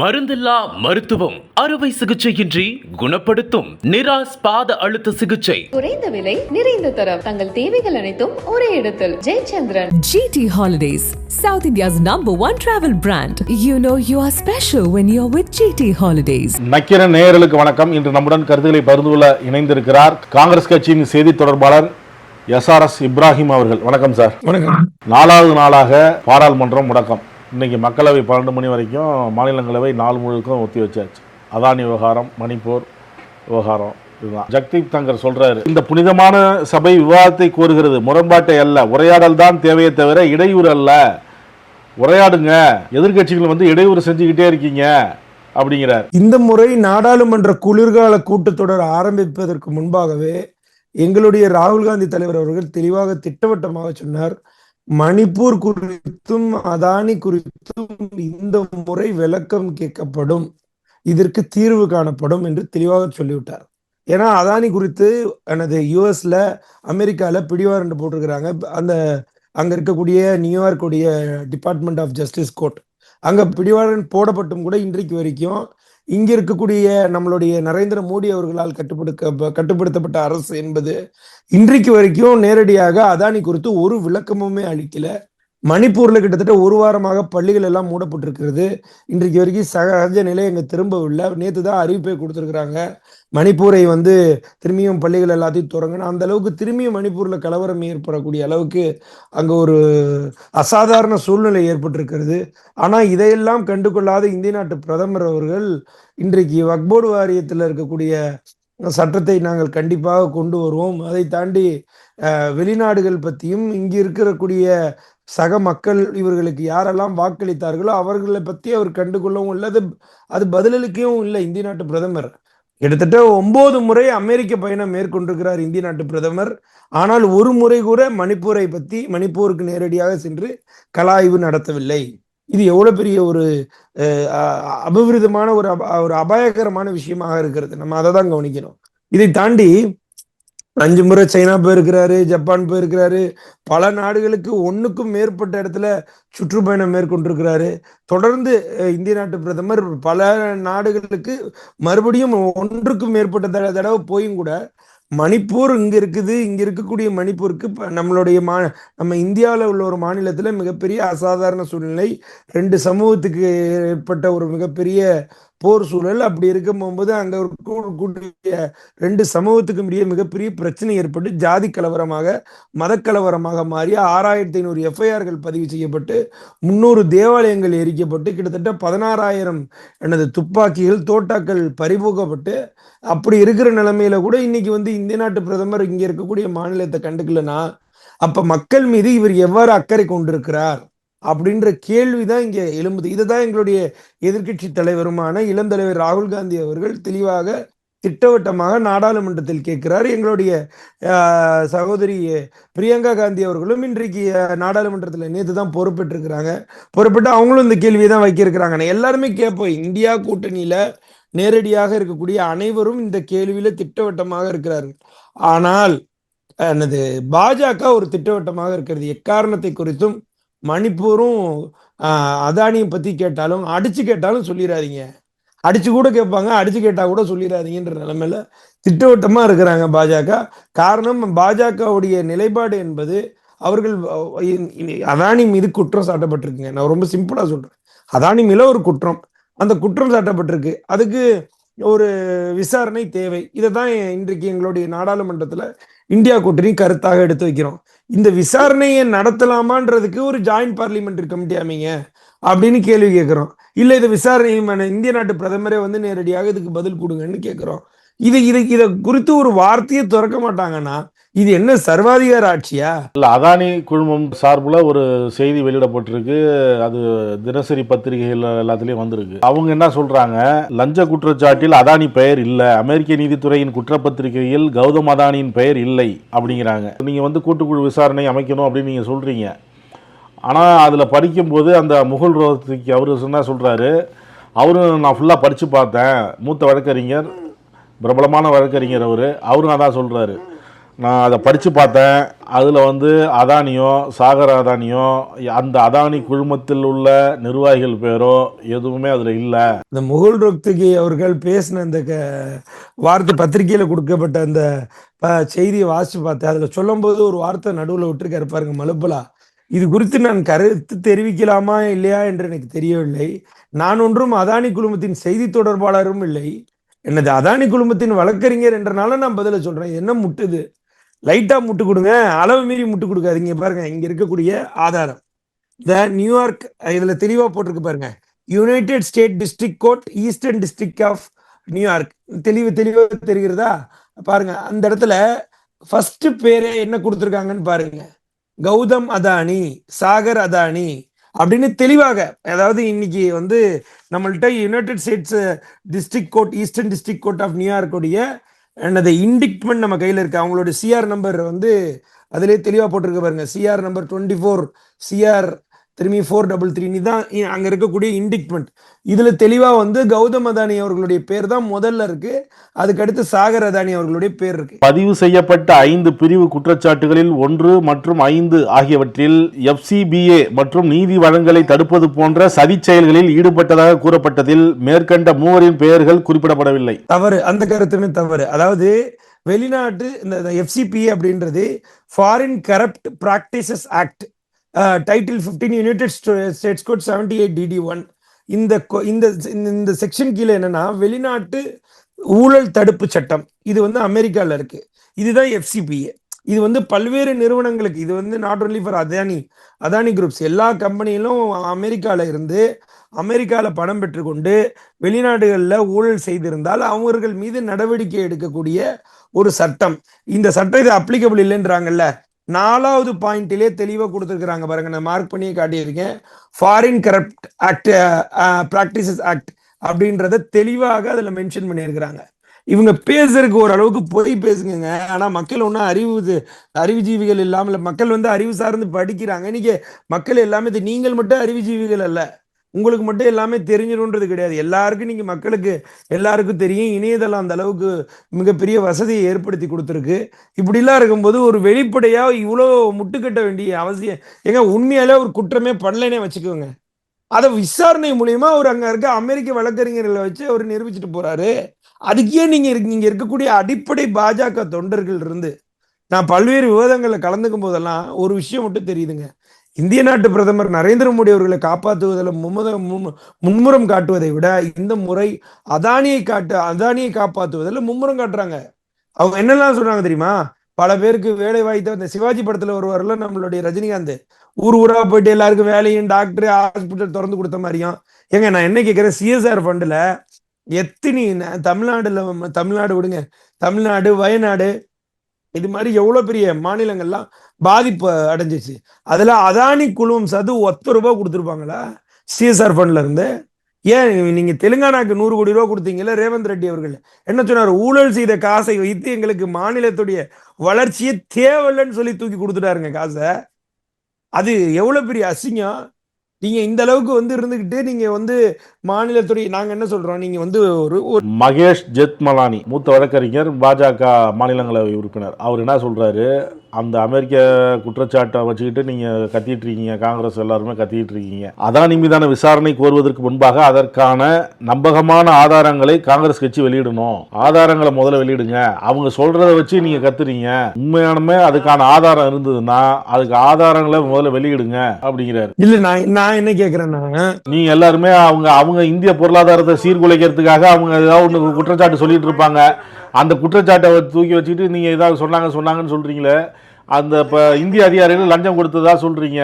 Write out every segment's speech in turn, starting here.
மருந்தில்லா மருத்துவம், அறுவை சிகிச்சையின்றி குணப்படுத்தும் நிராஸ் பாத அழுத்த சிகிச்சை. குறைந்த விலை, நிறைந்த தரம். தங்கள் தேவைகள் அனைத்தும் ஒரே இடத்தில். Jayachandran. GT Holidays, South India's #1 travel brand. You know you are special when you're with GT Holidays. Nakkheeran நேயர்களுக்கு வணக்கம். இன்று நம்முடன் கருத்துக்களை பகிர்ந்து கொள்ள இணைந்திருக்கிறார் காங்கிரஸ் கட்சியின் செய்தி தொடர்பாளர் SRS இப்ராஹிம் அவர்கள். வணக்கம் சார். வணக்கம். 4வது நாளாக பாராளுமன்றம் முடக்கம். இன்னைக்கு மக்களவை 12 மணி வரைக்கும், மாநிலங்களவை நாள் முழுக்கும் ஒத்தி வச்சாச்சு. அதானி விவகாரம், மணிப்பூர் விவகாரம், இதுதான். ஜக்தீப் தங்கர் சொல்றாரு, இந்த புனிதமான சபை விவாதத்தை கோருகிறது, முரண்பாட்டை அல்ல. உரையாடல் தான் தேவையை தவிர இடையூறு அல்ல. உரையாடுங்க, எதிர்கட்சிகள் இடையூறு செஞ்சுக்கிட்டே இருக்கீங்க அப்படிங்கிறார். இந்த முறை நாடாளுமன்ற குளிர்கால கூட்டத்தொடர் ஆரம்பிப்பதற்கு முன்பாகவே எங்களுடைய ராகுல் காந்தி தலைவர் அவர்கள் தெளிவாக திட்டவட்டமாக சொன்னார், மணிப்பூர் குறித்தும் அதானி குறித்தும் இந்த முறை விளக்கம் கேட்கப்படும், இதற்கு தீர்வு காணப்படும் என்று தெளிவாக சொல்லிவிட்டார். ஏன்னா அதானி குறித்து யுஎஸ்ல அமெரிக்கால பிடிவாரண்டு போட்டிருக்கிறாங்க. அங்க இருக்கக்கூடிய நியூயார்க்குடைய டிபார்ட்மெண்ட் ஆஃப் ஜஸ்டிஸ் கோர்ட், அங்க பிடிவாரண்ட் போடப்பட்டும் கூட இன்றைக்கு வரைக்கும் இங்க இருக்கக்கூடிய நம்மளுடைய நரேந்திர மோடி அவர்களால் கட்டுப்படுத்தப்பட்ட அரசு என்பது இன்றைக்கு வரைக்கும் நேரடியாக அதானி குறித்து ஒரு விளக்கமுமே அளிக்கல. மணிப்பூர்ல கிட்டத்தட்ட ஒரு வாரமாக பள்ளிகள் எல்லாம் மூடப்பட்டிருக்கிறது. இன்றைக்கு வரைக்கும் சகஜ நிலை அங்க திரும்பவில்லை. நேற்று தான் அறிவிப்பை கொடுத்துருக்குறாங்க, மணிப்பூரை திரும்பியும் பள்ளிகள் எல்லாத்தையும் தொடங்கணும். அந்த அளவுக்கு திரும்பியும் மணிப்பூர்ல கலவரம் ஏற்படக்கூடிய அளவுக்கு அங்க ஒரு அசாதாரண சூழ்நிலை ஏற்பட்டிருக்கிறது. ஆனா இதையெல்லாம் கண்டு கொள்ளாத இந்திய நாட்டு பிரதமர் அவர்கள் இன்றைக்கு வக்ஃப் போர்டு வாரியத்தில் இருக்கக்கூடிய சட்டத்தை நாங்கள் கண்டிப்பாக கொண்டு வருவோம், அதை தாண்டி வெளிநாடுகள் பற்றியும் இங்கு இருக்கக்கூடிய சக மக்கள் இவர்களுக்கு யாரெல்லாம் வாக்களித்தார்களோ அவர்களை பற்றி அவர் கண்டுகொள்ளவும் இல்லை, அது பதிலளிக்கவும் இல்லை. இந்திய நாட்டு பிரதமர் கிட்டத்தட்ட 9 முறை அமெரிக்க பயணம் மேற்கொண்டிருக்கிறார் இந்திய நாட்டு பிரதமர். ஆனால் ஒரு முறை கூட மணிப்பூரை பற்றி, மணிப்பூருக்கு நேரடியாக சென்று கலாய்வு நடத்தவில்லை. இது எவ்வளவு பெரிய ஒரு அபவிருதமான ஒரு அபாயகரமான விஷயமாக இருக்கிறது. நம்ம அதை தான் கவனிக்கணும். இதை தாண்டி 5 முறை சைனா போயிருக்கிறாரு, ஜப்பான் போயிருக்கிறாரு, பல நாடுகளுக்கு 1க்கும் மேற்பட்ட இடத்துல சுற்றுப்பயணம் மேற்கொண்டிருக்கிறாரு. தொடர்ந்து இந்திய நாட்டு பிரதமர் பல நாடுகளுக்கு மறுபடியும் 1க்கும் மேற்பட்ட தடவை போயும் கூட மணிப்பூர் இங்க இருக்குது, இங்க இருக்கக்கூடிய மணிப்பூருக்கு நம்ம இந்தியாவில் உள்ள ஒரு மாநிலத்துல மிகப்பெரிய அசாதாரண சூழ்நிலை, 2 சமூகத்துக்கு ஏற்பட்ட ஒரு மிகப்பெரிய போர் சூழல். அப்படி இருக்கும் போகும்போது அங்க இருக்கக்கூடிய 2 சமூகத்துக்கும் இடையே மிகப்பெரிய பிரச்சனை ஏற்பட்டு ஜாதி கலவரமாக, மத கலவரமாக மாறி 6500 எஃப்ஐஆர்கள் பதிவு செய்யப்பட்டு 300 தேவாலயங்கள் எரிக்கப்பட்டு கிட்டத்தட்ட 16,000 துப்பாக்கிகள், தோட்டாக்கள் பறிபோக்கப்பட்டு, அப்படி இருக்கிற நிலைமையில கூட இன்னைக்கு இந்திய நாட்டு பிரதமர் இங்க இருக்கக்கூடிய மாநிலத்தை கண்டுக்கலனா அப்ப மக்கள் மீது இவர் எவ்வாறு அக்கறை கொண்டிருக்கிறார் அப்படின்ற கேள்விதான் இங்க எழும்புது. இதுதான் எங்களுடைய எதிர்கட்சி தலைவருமான இளம் தலைவர் ராகுல் காந்தி அவர்கள் தெளிவாக திட்டவட்டமாக நாடாளுமன்றத்தில் கேட்கிறார். எங்களுடைய சகோதரி பிரியங்கா காந்தி அவர்களும் இன்றைக்கு நாடாளுமன்றத்தில் நேற்று தான் பொறுப்பேற்றிருக்கிறாங்க. பொறுப்பேற்று அவங்களும் இந்த கேள்வியை தான் வைக்கிருக்கிறாங்க. எல்லாருமே கேட்போம், இந்தியா கூட்டணியில நேரடியாக இருக்கக்கூடிய அனைவரும் இந்த கேள்வியில திட்டவட்டமாக இருக்கிறார்கள். ஆனால் பாஜக ஒரு திட்டவட்டமாக இருக்கிறது. எக்காரணத்தை குறித்தும் மணிப்பூரும் அதானியும் பத்தி கேட்டாலும், அடிச்சு கேட்டாலும் சொல்லிடாதீங்க, அடிச்சு கூட கேட்பாங்க, அடிச்சு கேட்டா கூட சொல்லிடாதீங்கன்ற நிலைமையில திட்டவட்டமா இருக்கிறாங்க பாஜக. காரணம், பாஜகவுடைய நிலைப்பாடு என்பது அவர்கள் அதானி மீது குற்றம் சாட்டப்பட்டிருக்குங்க. நான் ரொம்ப சிம்பிளா சொல்றேன், அதானி மேல ஒரு குற்றம், அந்த குற்றம் சாட்டப்பட்டிருக்கு, அதுக்கு ஒரு விசாரணை தேவை. இதை தான் இன்றைக்கு எங்களுடைய நாடாளுமன்றத்துல இந்தியா கூட்டணி கருத்தாக எடுத்து வைக்கிறோம். இந்த விசாரணையை நடத்தலாமான்றதுக்கு ஒரு ஜாயிண்ட் பார்லிமெண்டரி கமிட்டி அமைங்க அப்படின்னு கேள்வி கேட்கிறோம். இல்ல இது விசாரணை இந்திய நாட்டு பிரதமரே நேரடியாக இதுக்கு பதில் கொடுங்கன்னு கேட்கிறோம். இதை குறித்து ஒரு வார்த்தையை திறக்க மாட்டாங்கன்னா இது என்ன சர்வாதிகார ஆட்சியா? இல்ல, அதானி குழுமம் சார்புல ஒரு செய்தி வெளியிடப்பட்டிருக்கு, அது தினசரி பத்திரிகைகள் எல்லாத்துலயும் வந்திருக்கு. அவங்க என்ன சொல்றாங்க, லஞ்ச குற்றச்சாட்டில் அதானி பெயர் இல்ல, அமெரிக்க நீதித்துறையின் குற்றப்பத்திரிகையில் கௌதம் அதானியின் பெயர் இல்லை அப்படிங்கிறாங்க. நீங்க கூட்டுக்குழு விசாரணை அமைக்கணும் அப்படின்னு நீங்க சொல்றீங்க. ஆனா அதுல படிக்கும்போது அந்த முகுல் ரோஹத்கி அவரு என்ன சொல்றாரு, அவரும் நான் ஃபுல்லா படிச்சு பார்த்தேன், மூத்த வழக்கறிஞர், பிரபலமான வழக்கறிஞர் அவரும் அதான் சொல்றாரு, நான் அதை படித்து பார்த்தேன். அதில் வந்து அதானியோ சாகர் அதானியோ அந்த அதானி குழுமத்தில் உள்ள நிர்வாகிகள் பேரோ எதுவுமே அதில் இல்லை. இந்த முகுல் ரோஹ்தகி அவர்கள் பேசின அந்த வார்த்தை பத்திரிகையில் கொடுக்கப்பட்ட அந்த செய்தியை வாசித்து பார்த்தேன். அதில் சொல்லும்போது ஒரு வார்த்தை நடுவில் விட்டுருக்காரு பாருங்க, மலுப்பலா. இது குறித்து நான் கருத்து தெரிவிக்கலாமா இல்லையா என்று எனக்கு தெரியவில்லை. நான் ஒன்றும் அதானி குழுமத்தின் செய்தி தொடர்பாளரும் இல்லை. என்னது அதானி குழுமத்தின் வழக்கறிஞர் என்றனால நான் பதில சொல்றேன். என்ன முட்டுது, லைட்டா முட்டு கொடுங்க, அளவு மீறி முட்டு கொடுக்காதீங்க. பாருங்க இங்க இருக்கக்கூடிய ஆதாரம், த நியூயார்க், இதுல தெளிவா போட்டிருக்கு பாருங்க, United State district court eastern district of New York. தெளிவா தெரிகிறதா பாருங்க. அந்த இடத்துல ஃபர்ஸ்ட் பேரே என்ன கொடுத்துருக்காங்கன்னு பாருங்க, கௌதம் அதானி, சாகர் அதானி அப்படின்னு தெளிவாக. அதாவது இன்னைக்கு வந்து நம்மள்கிட்ட United States district court eastern district court of நியூயார்க்குடைய என்னது இண்டிக்ட்மெண்ட் நம்ம கையில் இருக்கு. அவங்களோட சிஆர் நம்பர் வந்து அதிலே தெளிவாக போட்டிருக்கு பாருங்க, சிஆர் நம்பர் 24 சிஆர் 433 தான் அங்க இருக்கக்கூடிய இண்டிக்ட்மெண்ட். இதுல தெளிவா வந்து கௌதம் அதானி அவர்களுடைய பேர் தான் முதல்ல இருக்கு, அதுக்கடுத்து சாகர் அதானி அவர்களுடைய பேர் இருக்கு. பதிவு செய்யப்பட்ட 5 பிரிவு குற்றச்சாட்டுகளில் 1 மற்றும் 5 ஆகியவற்றில் FCBA மற்றும் நீதி வழங்கலை தடுப்பது போன்ற சதி செயல்களில் ஈடுபட்டதாக கூறப்பட்டதில் மேற்கண்ட மூவரின் பெயர்கள் குறிப்பிடப்படவில்லை. தவறு, அந்த கருத்துமே தவறு. அதாவது வெளிநாட்டு இந்த FCPA அப்படின்றது foreign corrupt practices act, title 15 United States code 78 DD1. இந்த செக்ஷன் கீழே என்னன்னா வெளிநாட்டு ஊழல் தடுப்பு சட்டம், இது வந்து அமெரிக்கால இருக்கு. இதுதான் FCPA. இது வந்து பல்வேறு நிறுவனங்களுக்கு, இது வந்து not only for Adani groups, எல்லா கம்பெனிகளும் அமெரிக்கால இருந்து அமெரிக்கால பணம் பெற்றுக்கொண்டு வெளிநாடுகளில் ஊழல் செய்திருந்தால் அவர்கள் மீது நடவடிக்கை எடுக்கக்கூடிய ஒரு சட்டம். இந்த சட்டம் இது அப்ளிகபிள் இல்லைன்றாங்கல்ல, 4வது பாயிண்டிலே தெளிவா கொடுத்துருக்காங்க பாருங்க, நான் மார்க் பண்ணியே காட்டியிருக்கேன். Foreign corrupt act practices act அப்படின்றத தெளிவாக அதுல மென்ஷன் பண்ணியிருக்கிறாங்க. இவங்க பேசுறதுக்கு ஓரளவுக்கு போய் பேசுங்க, ஆனா மக்கள் ஒன்றும் அறிவுஜீவிகள் இல்லாமல், மக்கள் வந்து அறிவு சார்ந்து படிக்கிறாங்க. இன்னைக்கு மக்கள் எல்லாமே, நீங்கள் மட்டும் அறிவுஜீவிகள் அல்ல, உங்களுக்கு மட்டும் எல்லாமே தெரிஞ்சிடும்ன்றது கிடையாது. எல்லாருக்கும் நீங்க மக்களுக்கு எல்லாருக்கும் தெரியும். இணையதளம் அந்த அளவுக்கு மிகப்பெரிய வசதியை ஏற்படுத்தி கொடுத்துருக்கு. இப்படிலாம் இருக்கும்போது ஒரு வெளிப்படையா இவ்வளோ முட்டுக்கட்ட வேண்டிய அவசியம் ஏங்க? உண்மையாலே ஒரு குற்றமே பண்ணலனே வச்சுக்கோங்க, அதை விசாரணை மூலியமா அவர் அங்க இருக்க அமெரிக்க வழக்கறிஞர்களை வச்சு அவர் நிரூபிச்சுட்டு போறாரு. அதுக்கே நீங்க இருக்கக்கூடிய அடிப்படை பாஜக தொண்டர்கள் இருந்து நான் பல்வேறு விவாதங்களில் கலந்துக்கும் போதெல்லாம் ஒரு விஷயம் மட்டும் தெரியுதுங்க, இந்திய நாட்டு பிரதமர் நரேந்திர மோடி அவர்களை காப்பாற்றுவதில் மும்முரம் காட்டுவதை விட இந்த முறை அதானியை காப்பாற்றுவதில் மும்முரம் காட்டுறாங்க. அவங்க என்னெல்லாம் சொல்றாங்க தெரியுமா? பல பேருக்கு வேலை வாய்த்த இந்த சிவாஜி படத்துல வருவார்ல நம்மளுடைய ரஜினிகாந்த், ஊரா போயிட்டு எல்லாருக்கும் வேலையும் டாக்டர் ஹாஸ்பிட்டல் திறந்து கொடுத்த மாதிரியும். ஏங்க நான் என்ன கேட்கிறேன், CSR ஃபண்டுல எத்தனை தமிழ்நாடு விடுங்க, தமிழ்நாடு, வயநாடு, இது மாதிரி எவ்வளவு பெரிய மாநிலங்கள்லாம் பாதிப்பு அடைஞ்சிச்சு. அதுல அதானி குழுமம் சது ₹10 கொடுத்துருப்பாங்களா CSR ஃபண்ட்ல இருந்து? ஏன் நீங்க தெலுங்கானாக்கு 100 கோடி ரூபாய் கொடுத்தீங்கல்ல, ரேவந்த் ரெட்டி அவர்கள் என்ன சொன்னார்? ஊழல் செய்த காசை வைத்து எங்களுக்கு மாநிலத்துடைய வளர்ச்சியை தேவையில்லைன்னு சொல்லி தூக்கி கொடுத்துட்டாருங்க காசை. அது எவ்வளவு பெரிய அசிங்கம். நீங்க இந்த அளவுக்கு வந்து இருந்துகிட்டு நீங்க வந்து மாநிலத்துறை, நாங்க என்ன சொல்றோம், நீங்க வந்து ஒரு மகேஷ் ஜெத்மலானி மூத்த வழக்கறிஞர், பாஜக மாநிலங்களவை உறுப்பினர், அவர் என்ன சொல்றாரு, அந்த அமெரிக்க குற்றச்சாட்டை வச்சுக்கிட்டு நீங்க கத்திட்டு இருக்கீங்க, காங்கிரஸ் எல்லாருமே கத்திட்டு இருக்கீங்க. அதானி மீதான விசாரணை கோருவதற்கு முன்பாக அதற்கான நம்பகமான ஆதாரங்களை காங்கிரஸ் கட்சி வெளியிடணும். ஆதாரங்களை முதல்ல வெளியிடுங்க. அவங்க சொல்றதை வச்சு நீங்க கத்துறீங்க. உண்மையானமே அதுக்கான ஆதாரம் இருந்ததுன்னா அதுக்கு ஆதாரங்களை முதல்ல வெளியிடுங்க அப்படிங்கிறாரு. இல்ல நான் என்ன கேக்குறேன்னா, நீங்க எல்லாருமே அவங்க இந்திய பொருளாதாரத்தை சீர்குலைக்கிறதுக்காக அவங்க ஏதாவது ஒன்று குற்றச்சாட்டு சொல்லிட்டு இருப்பாங்க. அந்த குற்றச்சாட்டை தூக்கி வச்சுக்கிட்டு நீங்க ஏதாவது சொன்னாங்கன்னு சொல்றீங்களே, அந்த இப்போ இந்திய அதிகாரிகள் லஞ்சம் கொடுத்ததா சொல்றீங்க.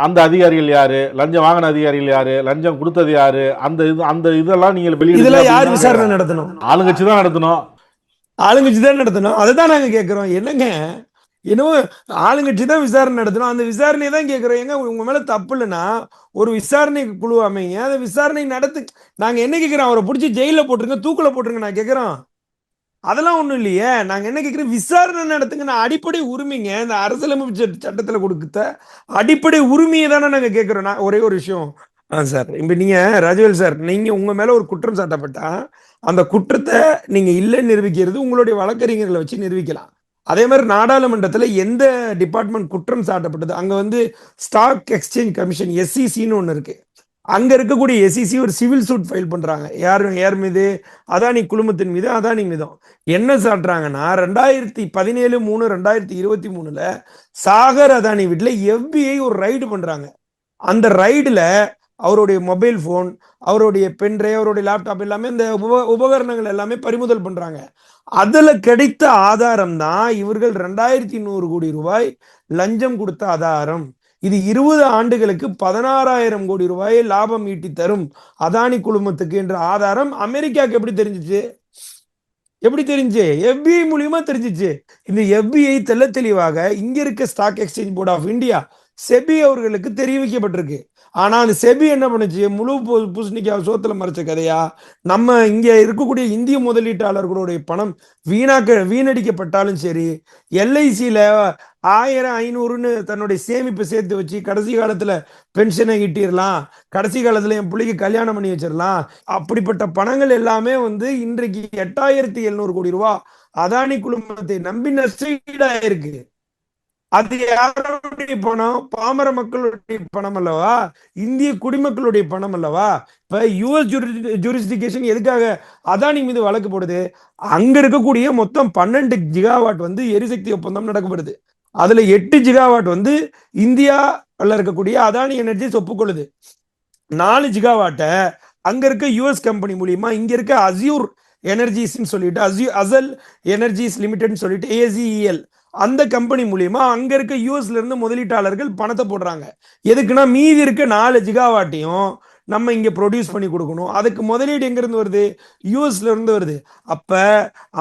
அந்த அதிகாரிகள் யாரு, லஞ்சம் வாங்கின அதிகாரிகள் யாரு, லஞ்சம் கொடுத்தது யாரு, அந்த இதெல்லாம் நீங்க இதெல்லாம் யார் விசாரணை நடத்தணும்? ஆளுங்கட்சி தான் நடத்தணும். அதுதான் நாங்க கேட்கிறோம். என்னங்க, என்னவோ ஆளுங்கட்சி தான் விசாரணை நடத்தணும், அந்த விசாரணையை தான் கேட்கிறோம். எங்க உங்க மேல தப்பு இல்லைன்னா ஒரு விசாரணை குழு அமைங்க, அந்த விசாரணை நடத்து. நாங்க என்ன கேட்கிறோம், அவரை பிடிச்சி ஜெயில போட்டுருங்க, தூக்குல போட்டுருங்க நான் கேட்கிறோம். அதெல்லாம் ஒண்ணும் இல்லையே. நாங்க என்ன கேட்கிறோம், விசாரணை நடத்துங்க. அடிப்படை உரிமைங்க, இந்த அரசியலமைப்பு சட்டத்துல கொடுத்த அடிப்படை உரிமையை தானே நாங்க கேட்கிறோம். நான் ஒரே ஒரு விஷயம் சார், இப்ப நீங்க ராஜவேல் சார், நீங்க உங்க மேல ஒரு குற்றம் சாட்டப்பட்டா அந்த குற்றத்தை நீங்க இல்லைன்னு நிரூபிக்கிறது உங்களுடைய வழக்கறிஞர்களை வச்சு நிரூபிக்கலாம். அதே மாதிரி நாடாளுமன்றத்தில் எந்த டிபார்ட்மெண்ட் குற்றம் சாட்டப்பட்டது, அங்க வந்து ஸ்டாக் எக்ஸ்சேஞ்ச் கமிஷன் SECன்னு ஒன்று இருக்கு. அங்க இருக்கக்கூடிய SEC ஒரு சிவில் சூட் ஃபைல் பண்றாங்க. யார் மீது? அதானி குழுமத்தின் மீது, அதானி மீதும். என்ன சாட்டுறாங்கன்னா 2017/3/2023 சாகர் அதானி வீட்டில் FBI ஒரு ரைடு பண்றாங்க. அந்த ரைடுல அவருடைய மொபைல் போன், அவருடைய பென்ட்ரைவ், அவருடைய லேப்டாப் எல்லாமே இந்த உபகரணங்கள் எல்லாமே பறிமுதல் பண்றாங்க. அதுல கிடைத்த ஆதாரம் தான் இவர்கள் 2100 கோடி ரூபாய் லஞ்சம் கொடுத்த ஆதாரம். இது 20 ஆண்டுகளுக்கு 16,000 கோடி ரூபாயை லாபம் ஈட்டி தரும் அதானி குழுமத்துக்கு என்ற ஆதாரம் அமெரிக்காவுக்கு எப்படி தெரிஞ்சிச்சு? FBI மூலியமா தெரிஞ்சிச்சு. இந்த FBI தெள்ள தெளிவாக இங்க இருக்க stock exchange board of India SEBI அவர்களுக்கு தெரிவிக்கப்பட்டிருக்கு. ஆனா அந்த செபி என்ன பண்ணுச்சு? முழு பூசணிக்காய் சோத்துல மறைச்ச கதையா? நம்ம இங்க இருக்கக்கூடிய இந்திய முதலீட்டாளர்களுடைய பணம் வீணடிக்கப்பட்டாலும் சரி, LICல 1000-500ன்னு தன்னுடைய சேமிப்பு சேர்த்து வச்சு கடைசி காலத்துல பென்ஷனை ஈட்டிடலாம், கடைசி காலத்துல என் பிள்ளைக்கு கல்யாணம் பண்ணி வச்சிடலாம், அப்படிப்பட்ட பணங்கள் எல்லாமே வந்து இன்றைக்கு 8700 கோடி ரூபாய் அதானி குழுமத்தை நம்பி நஷ்டஈடாயிருக்கு. அது யாருடைய பணம்? பாமர மக்களுடைய பணம் அல்லவா? இந்திய குடிமக்களுடைய பணம் அல்லவா? இப்ப US ஜூரிஸ்டிகேஷன் எதுக்காக அதானி மீது வழக்கு போடுது? அங்க இருக்கக்கூடிய மொத்தம் 12 ஜிகாவாட் வந்து எரிசக்தி ஒப்பந்தம் நடக்கப்படுது. அதுல 8 ஜிகாவாட் வந்து இந்தியாவில் இருக்கக்கூடிய அதானி எனர்ஜிஸ் ஒப்புக்கொள்ளுது. 4 ஜிகாவாட்டை அங்க இருக்க US கம்பெனி மூலியமா இங்க இருக்க அசியூர் எனர்ஜிஸ்ன்னு சொல்லிட்டு அசல் எனர்ஜிஸ் லிமிடெட் சொல்லிட்டு AZEL அந்த கம்பெனி மூலியமா அங்க இருக்க யூஎஸ்ல இருந்து முதலீட்டாளர்கள் பணத்தை போடுறாங்க. எதுக்குன்னா மீதி இருக்க 4 ஜிகாவாட்டையும் நம்ம இங்க ப்ரொடியூஸ் பண்ணி கொடுக்கணும். அதுக்கு முதலீடு எங்க இருந்து வருது? யூஎஸ்ல இருந்து வருது. அப்ப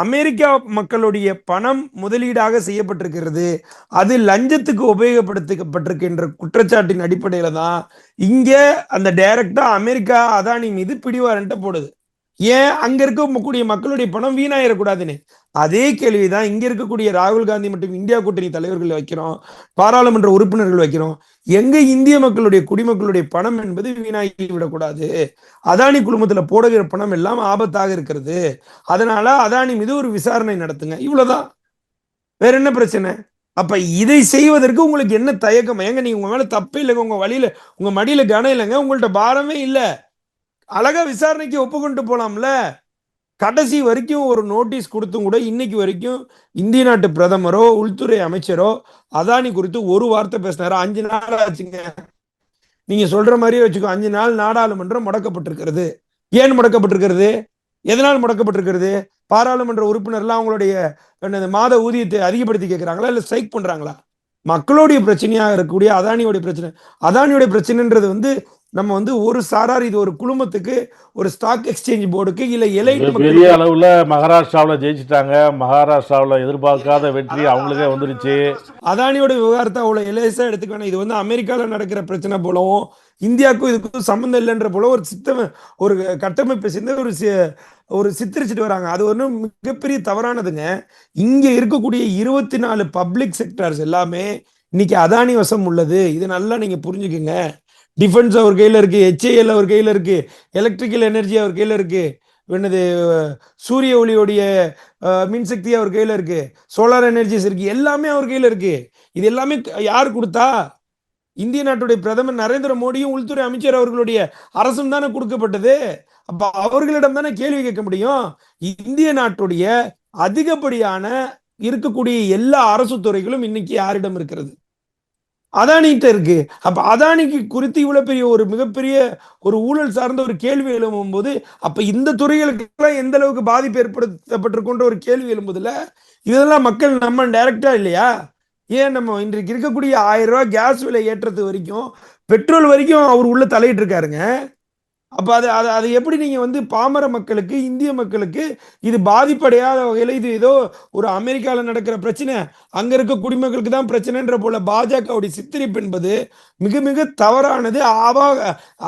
அமெரிக்கா மக்களுடைய பணம் முதலீடாக செய்யப்பட்டிருக்கிறது. அது லஞ்சத்துக்கு உபயோகப்படுத்தப்பட்டிருக்கின்ற குற்றச்சாட்டின் அடிப்படையில தான் இங்க அந்த டைரக்டா அமெரிக்கா அதானி மீது பிடிவாரண்ட போடுது. ஏன்? அங்க இருக்கக்கூடிய மக்களுடைய பணம் வீணாயிடக்கூடாதுன்னு. அதே கேள்விதான் இங்க இருக்கக்கூடிய ராகுல் காந்தி மற்றும் இந்தியா கூட்டணி தலைவர்கள் வைக்கிறோம், பாராளுமன்ற உறுப்பினர்கள் வைக்கிறோம். எங்க இந்திய மக்களுடைய குடிமக்களுடைய பணம் என்பது வீணாகி விடக்கூடாது. அதானி குழுமத்துல போடுகிற பணம் எல்லாம் ஆபத்தாக இருக்கிறது. அதனால அதானி மீது ஒரு விசாரணை நடத்துங்க. இவ்வளவுதான். வேற என்ன பிரச்சனை? அப்ப இதை செய்வதற்கு உங்களுக்கு என்ன தயக்கம்? ஏங்க நீங்க உங்க மேல தப்பே இல்லைங்க, உங்க வழியில உங்க மடியில கனம் இல்லைங்க, உங்கள்ட்ட பாரமே இல்லை, அழகா விசாரணைக்கு ஒப்புக்கொண்டு போலாம்ல. கடைசி வரைக்கும் ஒரு நோட்டீஸ் கொடுத்தும் கூட இன்னைக்கு வரைக்கும் இந்திய நாட்டு பிரதமரோ உள்துறை அமைச்சரோ அதானி குறித்து ஒரு வார்த்தை பேசினாரு. 5 நாள் ஆச்சுங்க. நீங்க சொல்ற மாதிரியே வச்சுக்கோ, 5 நாள் நாடாளுமன்றம் முடக்கப்பட்டிருக்கிறது. ஏன் முடக்கப்பட்டிருக்கிறது? எதனால் முடக்கப்பட்டிருக்கிறது? பாராளுமன்ற உறுப்பினர்லாம் அவங்களுடைய மாத ஊதியத்தை அதிகப்படுத்தி கேட்கிறாங்களா, இல்ல ஸ்ட்ரைக் பண்றாங்களா? மக்களுடைய பிரச்சனையா இருக்கக்கூடிய அதானியோடைய பிரச்சனை. அதானியோடைய பிரச்சனைன்றது வந்து நம்ம வந்து ஒரு சாரார், இது ஒரு குழுமத்துக்கு, ஒரு ஸ்டாக் எக்ஸ்சேஞ்ச் போர்டுக்கு, இல்ல எலைட் பெரிய அளவுல மகாராஷ்டிராவில் ஜெயிச்சிட்டாங்க. மகாராஷ்டிராவில் எதிர்பார்க்காத வெற்றி அவங்களுக்கே வந்துருச்சு. அதானியோட விவகாரத்தை அவ்வளவு எலேசா எடுத்துக்க வேணாம். இது வந்து அமெரிக்கால நடக்கிற பிரச்சனை போலவும் இந்தியாவுக்கும் இதுக்கும் சம்பந்தம் இல்லைன்ற போல ஒரு கட்டமைப்பு சேர்ந்து ஒரு சித்தரிச்சுட்டு வராங்க. அது ஒன்றும் மிகப்பெரிய தவறானதுங்க. இங்க இருக்கக்கூடிய 24 பப்ளிக் செக்டர்ஸ் எல்லாமே இன்னைக்கு அதானி வசம் உள்ளது. இது நல்லா நீங்க புரிஞ்சுக்குங்க. டிஃபென்ஸ் அவர் கையில இருக்கு, HAL அவர் கையில இருக்கு, எலக்ட்ரிக்கல் எனர்ஜி அவர் கையில இருக்கு, என்னது சூரிய ஒளியோடைய மின்சக்தி அவர் கையில இருக்கு, சோலார் எனர்ஜிஸ் இருக்கு, எல்லாமே அவர் கையில இருக்கு. இது எல்லாமே யார் கொடுத்தா? இந்திய நாட்டுடைய பிரதமர் நரேந்திர மோடியும் உள்துறை அமைச்சர் அவர்களுடைய அரசும் தானே கொடுக்கப்பட்டது. அப்ப அவர்களிடம் தானே கேள்வி கேட்க முடியும். இந்திய நாட்டுடைய அதிகப்படியான இருக்கக்கூடிய எல்லா அரசு துறைகளும் இன்னைக்கு யாரிடம் இருக்கிறது? அதானிகிட்ட இருக்கு. அப்ப அதானிக்கு குறித்து இவ்வளவு பெரிய ஒரு மிகப்பெரிய ஒரு ஊழல் சார்ந்த ஒரு கேள்வி எழும்பும் போது, அப்ப இந்த துறைகளுக்கு எந்த அளவுக்கு பாதிப்பு ஏற்படுத்தப்பட்டிருக்கின்ற ஒரு கேள்வி எழும்புதுல. இதெல்லாம் மக்கள் நம்ம டைரக்டா இல்லையா? ஏன் நம்ம இன்றைக்கு இருக்கக்கூடிய 1000 ரூபாய் கேஸ் விலை ஏற்றது வரைக்கும், பெட்ரோல் வரைக்கும் அவர் உள்ள தலையிட்டு இருக்காருங்க. அப்ப அது எப்படி நீங்க வந்து பாமர மக்களுக்கு, இந்திய மக்களுக்கு இது பாதிப்படையாத வகையில, இது ஏதோ ஒரு அமெரிக்காவில் நடக்கிற பிரச்சனை, அங்க இருக்க குடிமக்களுக்கு தான் பிரச்சனைன்ற போல பாஜகவுடைய சித்தரிப்பு என்பது மிக மிக தவறானது,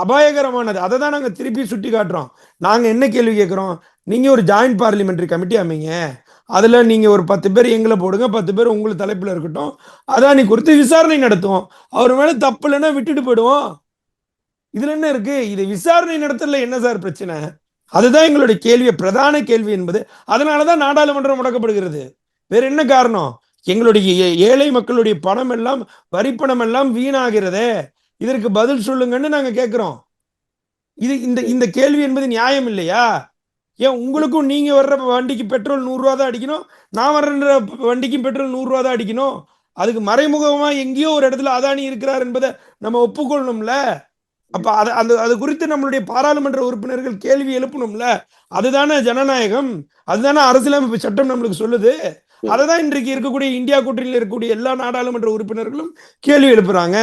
அபாயகரமானது. அதை தான் நாங்க திருப்பி சுட்டி காட்டுறோம். நாங்க என்ன கேள்வி கேட்கிறோம்? நீங்க ஒரு ஜாயிண்ட் பார்லிமெண்டரி கமிட்டி அமைங்க, அதுல நீங்க ஒரு 10 பேர் எங்களை போடுங்க, 10 பேர் உங்களுக்கு தலைப்புல இருக்கட்டும், அதானி குறித்து விசாரணை நடத்துவோம். அவர் மேல தப்பு இல்லைன்னா விட்டுட்டு போயிடுவோம். இதுல என்ன இருக்கு? இது விசாரணை நடத்தல என்ன சார் பிரச்சனை? அதுதான் எங்களுடைய கேள்வி, பிரதான கேள்வி என்பது. அதனாலதான் நாடாளுமன்றம் முடக்கப்படுகிறது. வேற என்ன காரணம்? எங்களுடைய ஏழை மக்களுடைய பணம் எல்லாம், வரி பணம் எல்லாம் வீணாகிறதே, இதற்கு பதில் சொல்லுங்கன்னு நாங்க கேட்கிறோம். இது இந்த இந்த கேள்வி என்பது நியாயம் இல்லையா? ஏன் உங்களுக்கும் நீங்க வர்ற வண்டிக்கு பெட்ரோல் 100 ரூபா தான் அடிக்கணும், நான் வர்ற வண்டிக்கும் பெட்ரோல் 100 ரூபா தான் அடிக்கணும்? அதுக்கு மறைமுகமா எங்கேயோ ஒரு இடத்துல அதானி இருக்கிறார் என்பதை நம்ம ஒப்புக்கொள்ளணும்ல. அப்ப அது குறித்து நம்மளுடைய பாராளுமன்ற உறுப்பினர்கள் கேள்வி எழுப்பணும்ல. அதுதானே ஜனநாயகம், அதுதானே அரசியலமைப்பு சட்டம் நம்மளுக்கு சொல்லுது. அததான் இன்றைக்கு இருக்கக்கூடிய இந்தியா கூட்டணியில் இருக்கக்கூடிய எல்லா நாடாளுமன்ற உறுப்பினர்களும் கேள்வி எழுப்புறாங்க.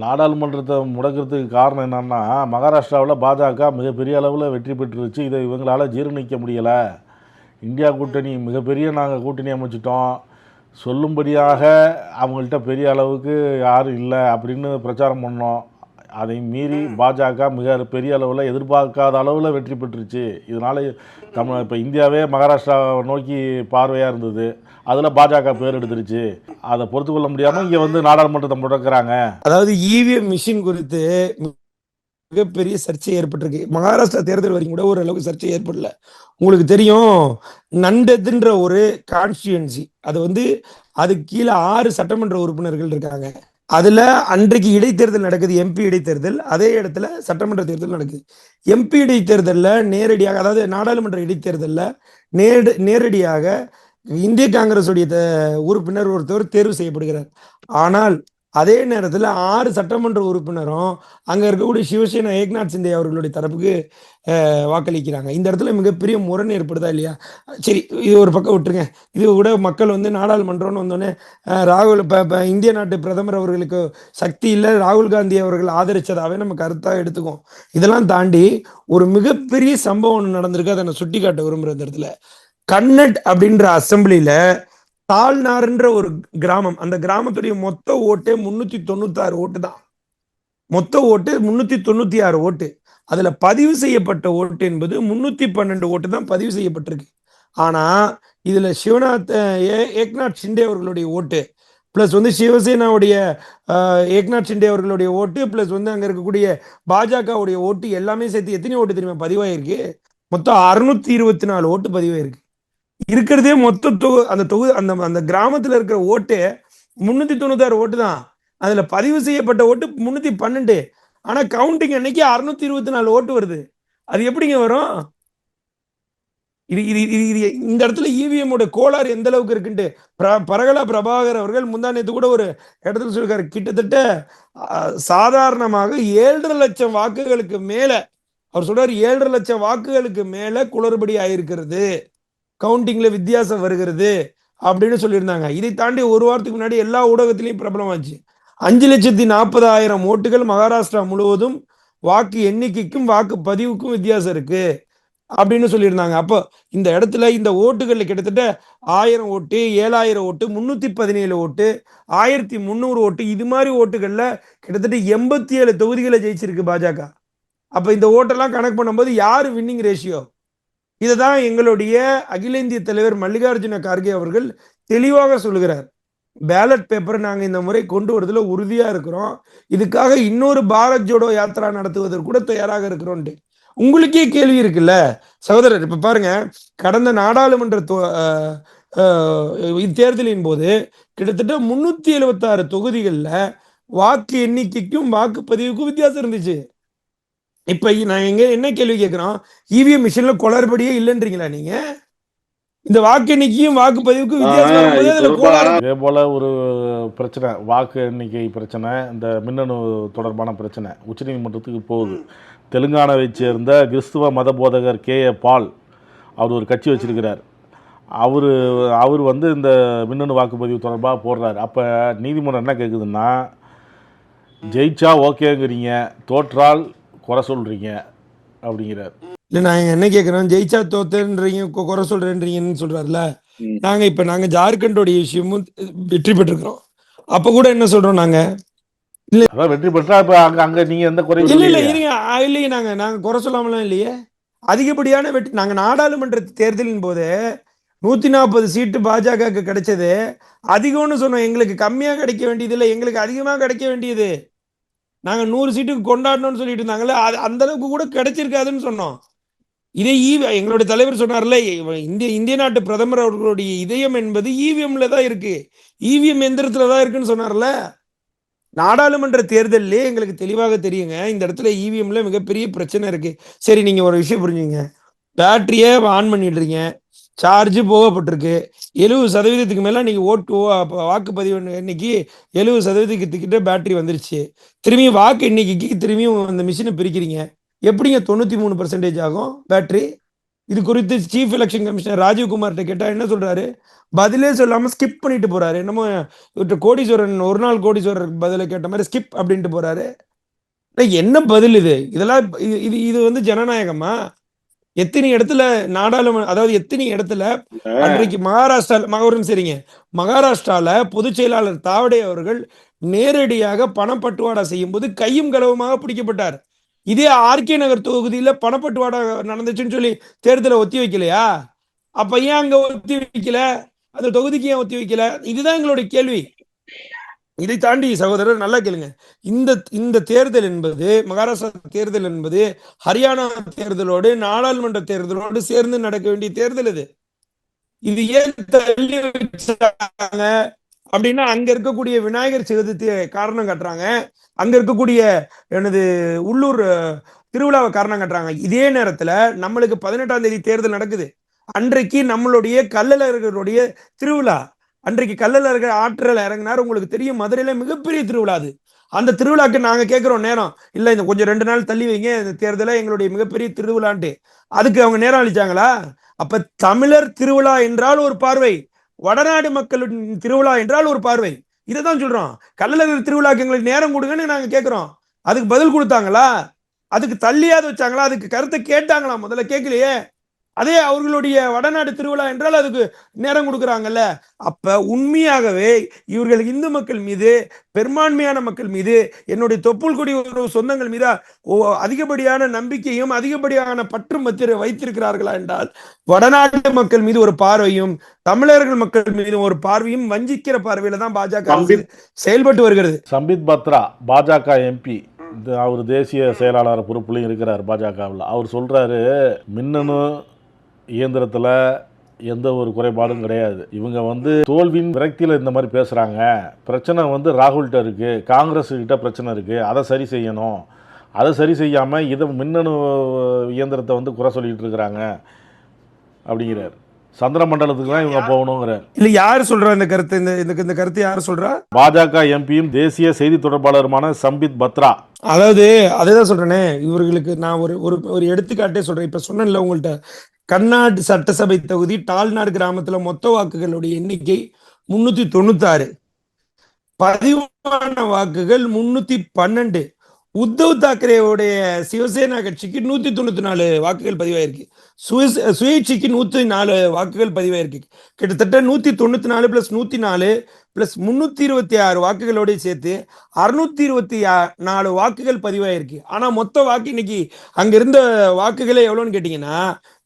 நாடாளுமன்றத்தை முடக்கிறதுக்கு காரணம் என்னன்னா, மகாராஷ்டிராவில் பாஜக மிகப்பெரிய அளவில் வெற்றி பெற்றுருச்சு. இதை இவங்களால ஜீரணிக்க முடியலை. இந்தியா கூட்டணி மிகப்பெரிய நாங்கள் கூட்டணி அமைச்சிட்டோம், சொல்லும்படியாக அவங்கள்ட்ட பெரிய அளவுக்கு யாரும் இல்லை அப்படின்னு பிரச்சாரம் பண்ணோம். அதை மீறி பாஜக மிக பெரிய அளவில், எதிர்பார்க்காத அளவில் வெற்றி பெற்றுச்சு. இதனால் இப்போ இந்தியாவே மகாராஷ்டிராவை நோக்கி பார்வையாக இருந்தது. அதில் பாஜக பேர் எடுத்துருச்சு. அதை பொறுத்து கொள்ள முடியாமல் இங்கே வந்து நாடாளுமன்றத்தை முடக்கிறாங்க. அதாவது இவிஎம் மிஷின் குறித்து மிகப்பெரிய சர்ச்சை ஏற்பட்டிருக்கு. மகாராஷ்டிரா தேர்தல் வரைக்கும் கூட ஓரளவுக்கு சர்ச்சை ஏற்படல. உங்களுக்கு தெரியும், நண்டதுன்ற ஒரு கான்ஸ்டியூன்சி, அது வந்து அதுக்கு கீழே 6 சட்டமன்ற உறுப்பினர்கள் இருக்காங்க. அதுல அன்றைக்கு இடைத்தேர்தல் நடக்குது, எம்பி இடைத்தேர்தல். அதே இடத்துல சட்டமன்ற தேர்தல் நடக்குது. எம்பி இடைத்தேர்தலில் நேரடியாக, அதாவது நாடாளுமன்ற இடைத்தேர்தலில் நேரடியாக இந்திய காங்கிரஸுடைய உறுப்பினர் ஒருத்தர் தேர்வு செய்யப்படுகிறார். ஆனால் அதே நேரத்தில் 6 சட்டமன்ற உறுப்பினரும் அங்க இருக்கக்கூடிய சிவசேனா ஏக்நாத் சிண்டே அவர்களுடைய தரப்புக்கு வாக்களிக்கிறாங்க. இந்த இடத்துல மிகப்பெரிய முரண் ஏற்படுதா இல்லையா? சரி, இது ஒரு பக்கம் விட்டுருங்க. இது கூட மக்கள் வந்து நாடாளுமன்றம்னு வந்தோடனே ராகுல் இந்திய நாட்டு பிரதமர் அவர்களுக்கு சக்தி இல்லை, ராகுல் காந்தி அவர்கள் ஆதரிச்சதாவே நம்ம கருத்தாக எடுத்துக்கோம். இதெல்லாம் தாண்டி ஒரு மிகப்பெரிய சம்பவம் ஒன்று நடந்திருக்கு. அதை நான் சுட்டி காட்ட விரும்புற இந்த இடத்துல. கன்னட் அப்படின்ற அசம்பிளில தாழ்நார்ன்ற ஒரு கிராமம், அந்த கிராமத்துடைய மொத்த ஓட்டே 396 ஓட்டு தான். மொத்த ஓட்டு 396 ஓட்டு. அதுல பதிவு செய்யப்பட்ட ஓட்டு என்பது 312 ஓட்டு தான் பதிவு செய்யப்பட்டிருக்கு. ஆனா இதுல ஏக்நாத் ஷிண்டே அவர்களுடைய ஓட்டு பிளஸ் வந்து சிவசேனாவுடைய ஏக்நாத் ஷிண்டே அவர்களுடைய ஓட்டு பிளஸ் வந்து அங்க இருக்கக்கூடிய பாஜகவுடைய ஓட்டு எல்லாமே சேர்த்து எத்தனை ஓட்டு தெரியுமா பதிவாயிருக்கு? மொத்தம் 624 ஓட்டு பதிவாயிருக்கு. இருக்கிறதே மொத்த அந்த கிராமத்துல இருக்கிற ஓட்டு 396 ஓட்டு தான். அதுல பதிவு செய்யப்பட்ட ஓட்டு 312. ஆனா கவுண்டிங் அன்னைக்கு 624 ஓட்டு வருது. அது எப்படிங்க வரும்? இது இந்த இடத்துல இவிஎம் கோளாறு எந்த அளவுக்கு இருக்குன்ட்டு பரகலா பிரபாகர் அவர்கள் முந்தானத்து கூட ஒரு இடத்துல சொல்லிருக்காரு, கிட்டத்தட்ட சாதாரணமாக 7.5 லட்சம் வாக்குகளுக்கு மேல, அவர் சொல்றாரு 7.5 லட்சம் வாக்குகளுக்கு மேல குளறுபடி ஆயிருக்கிறது, கவுண்டிங்ல வித்தியாசம் வருகிறது அப்படின்னு சொல்லியிருந்தாங்க. இதை தாண்டி ஒரு வாரத்துக்கு முன்னாடி எல்லா ஊடகத்திலையும் பிரபலமாச்சு. 5,40,000 ஓட்டுகள் மகாராஷ்டிரா முழுவதும் வாக்கு எண்ணிக்கைக்கும் வாக்கு பதிவுக்கும் வித்தியாசம் இருக்கு அப்படின்னு சொல்லியிருந்தாங்க. அப்போ இந்த இடத்துல இந்த ஓட்டுகள்ல கிட்டத்தட்ட 1000 ஓட்டு, 7000 ஓட்டு, 317 ஓட்டு, 1300 ஓட்டு, இது மாதிரி ஓட்டுகள்ல கிட்டத்தட்ட 87 தொகுதிகளை ஜெயிச்சிருக்கு பாஜக. அப்ப இந்த ஓட்டெல்லாம் கணக்கு பண்ணும்போது யாரு வின்னிங் ரேஷியோ? இதுதான் எங்களுடைய அகில இந்திய தலைவர் மல்லிகார்ஜுன கார்கே அவர்கள் தெளிவாக சொல்லுகிறார். பேலட் பேப்பரை நாங்க இந்த முறை கொண்டு வரதுல உறுதியா இருக்கிறோம். இதுக்காக இன்னொரு பாரத் ஜோடோ யாத்திரா நடத்துவதற்கு கூட தயாராக இருக்கிறோம். உங்களுக்கே கேள்வி இருக்குல்ல சகோதரர். இப்ப பாருங்க, கடந்த நாடாளுமன்ற தேர்தலின் போது கிட்டத்தட்ட 376 தொகுதிகள்ல வாக்கு எண்ணிக்கைக்கும் வாக்குப்பதிவுக்கும் வித்தியாசம் இருந்துச்சு. இப்ப நான் என்ன கேள்வி கேட்கிறோம், இவிஎம் மிஷின்ல குளறுபடியே இல்லைன்றீங்களா நீங்க? இந்த வாக்கு எண்ணிக்கையும் வாக்குப்பதிவுக்கும் வித்தியாசம். இதே போல ஒரு பிரச்சனை, வாக்கு எண்ணிக்கை பிரச்சனை, இந்த மின்னணு தொடர்பான பிரச்சனை உச்சநீதிமன்றத்துக்கு போகுது. தெலுங்கானாவை சேர்ந்த கிறிஸ்துவ மத போதகர் KA பால் அவர் ஒரு கட்சி வச்சிருக்கிறார். அவர் வந்து இந்த மின்னணு வாக்குப்பதிவு தொடர்பாக போடுறாரு. அப்போ நீதிமன்றம் என்ன கேட்குதுன்னா, ஜெயிச்சா ஓகேங்கிறீங்க, தோற்றால் குறை சொல்றீங்க அப்படிங்கிறார். இல்லை, நாங்கள் என்ன கேட்குறோம், ஜெயிச்சா தோத்துன்றீங்க, குறை சொல்றேன்றீங்கன்னு சொல்றாருல. நாங்க ஜார்க்கண்டோடைய விஷயமும் வெற்றி பெற்றிருக்கிறோம். அப்ப கூட என்ன சொல்றோம், நாங்க வெற்றி பெற்றா அங்க நீங்க எந்த குறை இல்லையே, நாங்க குறை சொல்லாமலாம் இல்லையே. அதிகப்படியான வெற்றி நாங்க நாடாளுமன்ற தேர்தலின் போது 140 சீட்டு பாஜக கிடைச்சது அதிகம்னு சொன்னோம். எங்களுக்கு கம்மியா கிடைக்க வேண்டியது இல்லை, எங்களுக்கு அதிகமா கிடைக்க வேண்டியது. நாங்க 100 சீட்டுக்கு கொண்டாடணும்னு சொல்லிட்டு இருந்தாங்களே, அந்த அளவுக்கு கூட கிடைச்சிருக்காதுன்னு சொன்னோம். இதே எங்களுடைய தலைவர் சொன்னார்ல, இந்திய நாட்டு பிரதமர் அவர்களுடைய இதயம் என்பது இவிஎம்ல தான் இருக்கு, இவிஎம் எந்திரத்துல தான் இருக்குன்னு சொன்னார்ல. நாடாளுமன்ற தேர்தலே எங்களுக்கு தெளிவாக தெரியுங்க, இந்த இடத்துல இவிஎம்ல மிகப்பெரிய பிரச்சனை இருக்கு. சரி, நீங்க ஒரு விஷயம் புரிஞ்சுங்க, பேட்டரியை ஆன் பண்ணிடுறீங்க, சார்ஜ் போகப்பட்டிருக்கு, 70% மேல நீங்க வாக்குப்பதிவு இன்னைக்கு 70% பேட்டரி வந்துருச்சு, திரும்பி வாக்கு எண்ணிக்கைக்கு திரும்பியும் அந்த மிஷினை பிரிக்கிறீங்க, எப்படிங்க 93% ஆகும் பேட்டரி? இது குறித்து சீஃப் எலெக்ஷன் கமிஷனர் ராஜீவ்குமார்கிட்ட கேட்டா என்ன சொல்றாரு? பதிலே சொல்லாம ஸ்கிப் பண்ணிட்டு போறாரு. என்னமோ கோடீஸ்வரன், ஒரு நாள் கோடீஸ்வரர் பதில கேட்ட மாதிரி ஸ்கிப் அப்படின்ட்டு போறாரு. என்ன பதில் இது? இதெல்லாம் இது இது வந்து ஜனநாயகமா? எத்தனை இடத்துல நாடாளுமன்ற, அதாவது எத்தனை இடத்துல அன்றைக்கு மகாராஷ்டிரால சரிங்க, மகாராஷ்டிரால பொதுச் செயலாளர் தாவடே அவர்கள் நேரடியாக பணப்பட்டுவாடா செய்யும் போது கையும் களவுமாக பிடிக்கப்பட்டார். இதே ஆர்கே நகர் தொகுதியில பணப்பட்டுவாடா நடந்துச்சுன்னு சொல்லி தேர்தலை ஒத்தி வைக்கலையா? அப்ப ஏன் அங்க ஒத்தி வைக்கல? அந்த தொகுதிக்கு ஏன் ஒத்தி வைக்கல? இதுதான் எங்களுடைய கேள்வி. இதை தாண்டி சகோதரர் நல்லா கேளுங்க, இந்த தேர்தல் என்பது, மகாராஷ்டிரா தேர்தல் என்பது ஹரியானா தேர்தலோடு நாடாளுமன்ற தேர்தலோடு சேர்ந்து நடக்க வேண்டிய தேர்தல். இது ஏன் தள்ளி வச்சாங்க அப்படின்னா, அங்க இருக்கக்கூடிய விநாயகர் சதுர்த்தியை காரணம் காட்டுறாங்க, அங்க இருக்கக்கூடிய எனது உள்ளூர் திருவிழாவை காரணம் காட்டுறாங்க. இதே நேரத்துல நம்மளுக்கு 18ஆம் தேதி தேர்தல் நடக்குது, அன்றைக்கு நம்மளுடைய கள்ளழகருடைய திருவிழா, அன்றைக்கு கள்ளழகர் ஆற்றல் இறங்கினார். உங்களுக்கு தெரியும், மதுரையில மிகப்பெரிய திருவிழா அது. அந்த திருவிழாக்கு நாங்க கேட்கிறோம் நேரம், இல்ல இந்த கொஞ்சம் 2 நாள் தள்ளி வைங்க இந்த தேர்தலை, எங்களுடைய மிகப்பெரிய திருவிழான்ட்டு. அதுக்கு அவங்க நேரம் அளிச்சாங்களா? அப்ப தமிழர் திருவிழா என்றால் ஒரு பார்வை, வடநாடு மக்களின் திருவிழா என்றால் ஒரு பார்வை. இதைதான் சொல்றோம். கள்ளழகர் திருவிழாக்கு எங்களுக்கு நேரம் கொடுங்கன்னு நாங்க கேட்கிறோம். அதுக்கு பதில் கொடுத்தாங்களா? அதுக்கு தள்ளியாவது வச்சாங்களா? அதுக்கு கருத்தை கேட்டாங்களா? முதல்ல கேட்கலையே. அதே அவர்களுடைய வடநாடு திருவிழா என்றால் அதுக்கு நேரம் கொடுக்குறாங்கல்ல. அப்ப உண்மையாகவே இவர்கள் இந்து மக்கள் மீது, பெரும்பான்மையான மக்கள் மீது, என்னுடைய தொப்புள் கொடி சொந்தங்கள் மீது அதிகப்படியான நம்பிக்கையும் அதிகப்படியான பற்றும் வைத்திருக்கிறார்களா என்றால், வடநாட்டு மக்கள் மீது ஒரு பார்வையும் தமிழர்கள் மக்கள் மீது ஒரு பார்வையும் வஞ்சிக்கிற பார்வையில தான் பாஜக செயல்பட்டு வருகிறது. சம்பித் பத்ரா பாஜக எம்பி, அவர் தேசிய செயலாளர் பொறுப்புலையும் இருக்கிறார் பாஜகவில். அவர் சொல்றாரு, மின்னணு இயந்திரத்தில் எந்த ஒரு குறைபாடும் கிடையாது, இவங்க தோல்வியின் விரக்தியில் இந்த மாதிரி பேசுகிறாங்க, பிரச்சனை ராகுல்கிட்ட இருக்குது, காங்கிரஸ் கிட்ட பிரச்சனை இருக்குது, அதை சரி செய்யணும், அதை சரி செய்யாமல் இதை மின்னணு இயந்திரத்தை குறை சொல்லிட்டு இருக்கிறாங்க அப்படிங்கிறார். சந்திர மண்டலத்துக்கு தான் இவங்க போகணுங்கிறார். இல்ல, யார் சொல்றா இந்த கருத்து? இந்த கருத்து யார் சொல்றா? பாஜக எம்பியும் தேசிய செய்தி தொடர்பாளருமான சம்பித் பத்ரா. அதாவது அதேதான் சொல்றேனே, இவர்களுக்கு நான் ஒரு எடுத்துக்காட்டே சொல்றேன். இப்ப சொன்னேன்ல உங்கள்கிட்ட, கர்நாடு சட்டசபை தொகுதி டால்நாடு கிராமத்துல மொத்த வாக்குகளுடைய எண்ணிக்கை 396, பதிவான வாக்குகள் 312. உத்தவ் தாக்கரேவுடைய சிவசேனா கட்சிக்கு 194 வாக்குகள் பதிவாயிருக்கு, சுயேட்சைக்கு 104 வாக்குகள் பதிவாயிருக்கு. கிட்டத்தட்ட 194 + 104 + 326 வாக்குகளோட சேர்த்து 624 வாக்குகள் பதிவாயிருக்கு. ஆனா மொத்த வாக்கு இன்னைக்கு அங்க இருந்த வாக்குகளே எவ்வளவுன்னு கேட்டீங்கன்னா,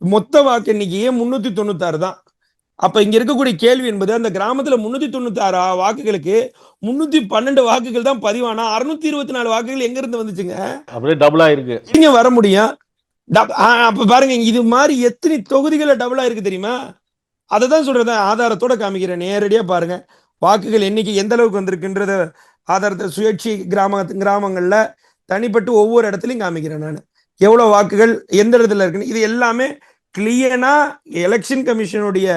மொத்த வாக்கு எண்ணிக்கையே 396 தான். அப்ப இங்க இருக்கக்கூடிய கேள்வி என்பது, அந்த கிராமத்துல 396 வாக்குகளுக்கு 312 வாக்குகள் தான் பதிவானா, 624 வாக்குகள் எங்க இருந்து வந்துச்சுங்க? அப்படியே டபுளா இருக்கு. இங்க வர முடியும். அப்ப பாருங்க, இது மாதிரி எத்தனை தொகுதிகளை டபுளா இருக்கு தெரியுமா? அதை தான் சொல்றேன், ஆதாரத்தோட காமிக்கிறேன். நேரடியா பாருங்க வாக்குகள் எண்ணிக்கை எந்த அளவுக்கு வந்திருக்குன்றத ஆதாரத்தை சுயேட்சை கிராமங்கள்ல தனிப்பட்டு ஒவ்வொரு இடத்துலையும் காமிக்கிறேன் நான், எவ்வளவு வாக்குகள் எந்த இடத்துல இருக்குன்னு. இது எல்லாமே கிளியனா எலெக்ஷன் கமிஷனுடைய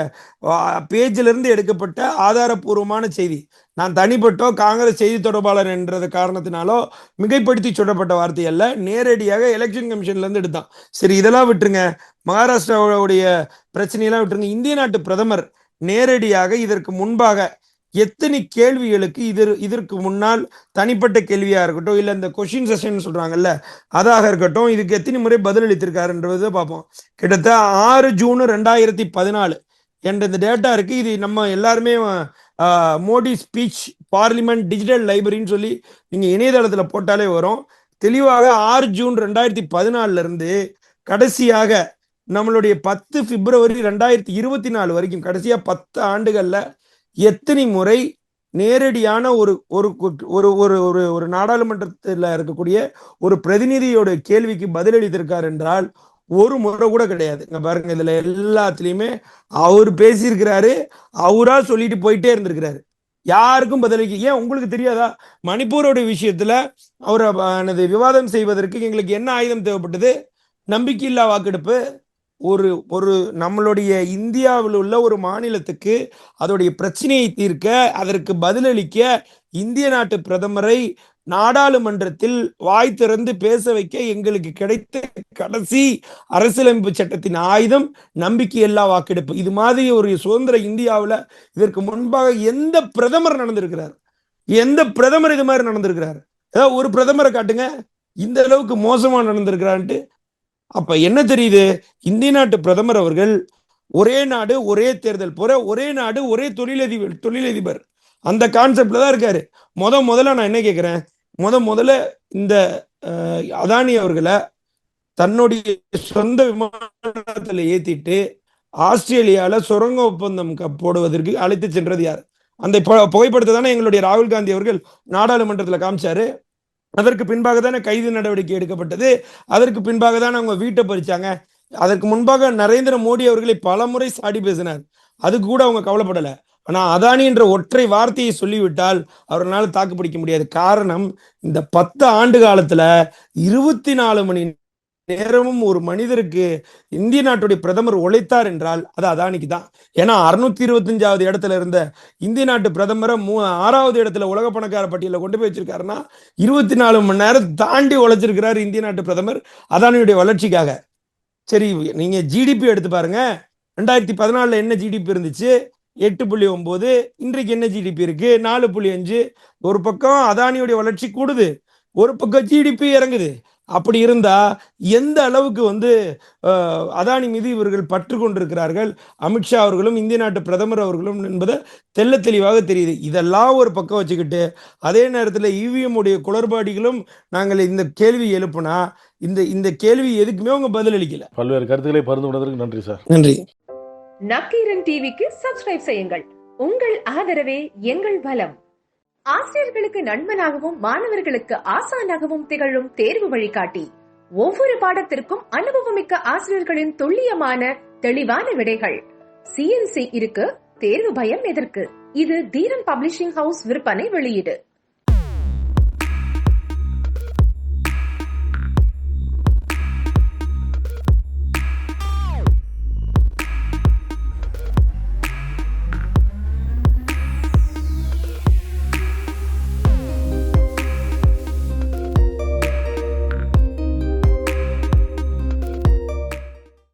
பேஜ்ல இருந்து எடுக்கப்பட்ட ஆதாரபூர்வமான செய்தி. நான் தனிப்பட்டோ காங்கிரஸ் செய்தி தொடர்பாளர் என்ற காரணத்தினாலோ மிகைப்படுத்தி சொல்லப்பட்ட வார்த்தை அல்ல, நேரடியாக எலெக்ஷன் கமிஷன்ல இருந்து எடுத்தான். சரி, இதெல்லாம் விட்டுருங்க, மகாராஷ்டிராவுடைய பிரச்சனையெல்லாம் விட்டுருங்க. இந்திய நாட்டு பிரதமர் நேரடியாக இதற்கு முன்பாக எத்தனை கேள்விகளுக்கு இதற்கு முன்னால் தனிப்பட்ட கேள்வியா இருக்கட்டும், இல்ல இந்த கொஸ்டின் செஷன் சொல்றாங்கல்ல அதாக இருக்கட்டும், இதுக்கு எத்தனை முறை பதிலளித்திருக்காருன்றதை பார்ப்போம். கிட்டத்தட்ட 6 ஜூன் 2014 என்ற இந்த டேட்டா இருக்கு. இது நம்ம எல்லாருமே மோடி ஸ்பீச் பார்லிமெண்ட் டிஜிட்டல் லைப்ரரின்னு சொல்லி நீங்க இணையதளத்துல போட்டாலே வரும். தெளிவாக 6 ஜூன் 2014 இருந்து கடைசியாக நம்மளுடைய 10 பிப்ரவரி 2024 வரைக்கும், கடைசியா 10 ஆண்டுகள்ல எத்தனை முறை நேரடியான ஒரு ஒரு ஒரு ஒரு ஒரு நாடாளுமன்றத்தில் இருக்கக்கூடிய ஒரு பிரதிநிதியோட கேள்விக்கு பதிலளித்திருக்கார் என்றால் ஒரு முறை கூட கிடையாது. இங்க பாருங்க, இதுல எல்லாத்துலயுமே அவர் பேசியிருக்கிறாரு, அவரா சொல்லிட்டு போயிட்டே இருந்திருக்கிறாரு. யாருக்கும் பதிலளிக்க. ஏன் உங்களுக்கு தெரியாதா? மணிப்பூரோட விஷயத்துல அவர் விவாதம் செய்வதற்கு எங்களுக்கு என்ன ஆயுதம் தேவைப்பட்டது? நம்பிக்கையில்லா வாக்கெடுப்பு. ஒரு ஒரு நம்மளுடைய இந்தியாவில் உள்ள ஒரு மாநிலத்துக்கு அதோடைய பிரச்சனையை தீர்க்க, அதற்கு பதிலளிக்க இந்திய நாட்டு பிரதமரை நாடாளுமன்றத்தில் வாய் திறந்து பேச வைக்க எங்களுக்கு கிடைத்த கடைசி அரசியலமைப்பு சட்டத்தின் ஆயுதம் நம்பிக்கையில்லா வாக்கெடுப்பு. இது மாதிரி ஒரு சுதந்திர இந்தியாவில் இதற்கு முன்பாக எந்த பிரதமர் நடந்திருக்கிறார்? எந்த பிரதமர் இது மாதிரி நடந்திருக்கிறார்? ஏதாவது ஒரு பிரதமரை காட்டுங்க இந்த அளவுக்கு மோசமா நடந்திருக்கிறான்ட்டு. அப்ப என்ன தெரியுது? இந்திய நாட்டு பிரதமர் அவர்கள் ஒரே நாடு ஒரே தேர்தல் போற, ஒரே நாடு ஒரே தொழிலதிபர் அந்த கான்செப்ட்ல தான் இருக்காரு. முதல்ல நான் என்ன கேட்கிறேன், முதல்ல இந்த அதானி அவர்களை தன்னுடைய சொந்த விமானத்தில் ஏத்திட்டு ஆஸ்திரேலியால சுரங்க ஒப்பந்தம் போடுவதற்கு அழைத்து சென்றது யார்? அந்த புகைப்படத்தை தானே எங்களுடைய ராகுல் காந்தி அவர்கள் நாடாளுமன்றத்தில் காமிச்சாரு. அதற்கு பின்பாக தானே கைது நடவடிக்கை எடுக்கப்பட்டது. அதற்கு பின்பாக தானே அவங்க வீட்டை பறிச்சாங்க. அதற்கு முன்பாக நரேந்திர மோடி அவர்களை பல முறை சாடி பேசினார். அதுக்கு கூட அவங்க கவலைப்படல. ஆனா அதானி என்ற ஒற்றை வார்த்தையை சொல்லிவிட்டால் அவர்களால் தாக்கு பிடிக்க முடியாது. காரணம், இந்த 10 ஆண்டு காலத்துல 24 மணி நேரமும் ஒரு மனிதருக்கு இந்திய நாட்டுடைய பிரதமர் உழைத்தார் என்றால் அது அதானிக்கு தான். ஏன்னா 625வது இடத்துல இருந்த இந்திய நாட்டு பிரதமரை 6வது இடத்துல உலக பணக்கார பட்டியல கொண்டு போய் வச்சிருக்காருன்னா 24 மணி நேரம் தாண்டி உழைச்சிருக்கிறார் இந்திய நாட்டு பிரதமர் அதானியுடைய வளர்ச்சிக்காக. சரி, நீங்க ஜிடிபி எடுத்து பாருங்க. 2014 என்ன ஜிடிபி இருந்துச்சு? 8.9. இன்றைக்கு என்ன ஜிடிபி இருக்கு? 4.5. ஒரு பக்கம் அதானியுடைய வளர்ச்சி கூடுது, ஒரு பக்கம் ஜிடிபி இறங்குது. அப்படி இருந்தா எந்த அளவுக்கு அதானி மீது இவர்கள் பற்று கொண்டிருக்கிறார்கள் அமித்ஷா அவர்களும் இந்திய நாட்டு பிரதமர் அவர்களும் என்பதை தெல்ல தெளிவாக தெரியுது. இதெல்லாம் ஒரு பக்கம் வச்சுக்கிட்டு அதே நேரத்தில் இவிஎம் உடைய குளறுபாடுகளும் நாங்கள் இந்த கேள்வி எழுப்புனா இந்த கேள்வி எதுக்குமே அவங்க பதில் அளிக்கல. பல்வேறு கருத்துக்களை பகிர்ந்து கொண்டதற்கு நன்றி சார். நன்றி. நக்கீரன் டிவிக்கு சப்ஸ்கிரைப் செய்யுங்கள். உங்கள் ஆதரவே எங்கள் பலம். ஆசிரியர்களுக்கு நண்பனாகவும் மாணவர்களுக்கு ஆசானாகவும் திகழும் தேர்வு வழிகாட்டி. ஒவ்வொரு பாடத்திற்கும் அனுபவமிக்க ஆசிரியர்களின் துல்லியமான தெளிவான விடைகள். CNC இருக்கு, தேர்வு பயம் எதற்கு? இது தீரன் பப்ளிஷிங் ஹவுஸ் விற்பனை வெளியீடு.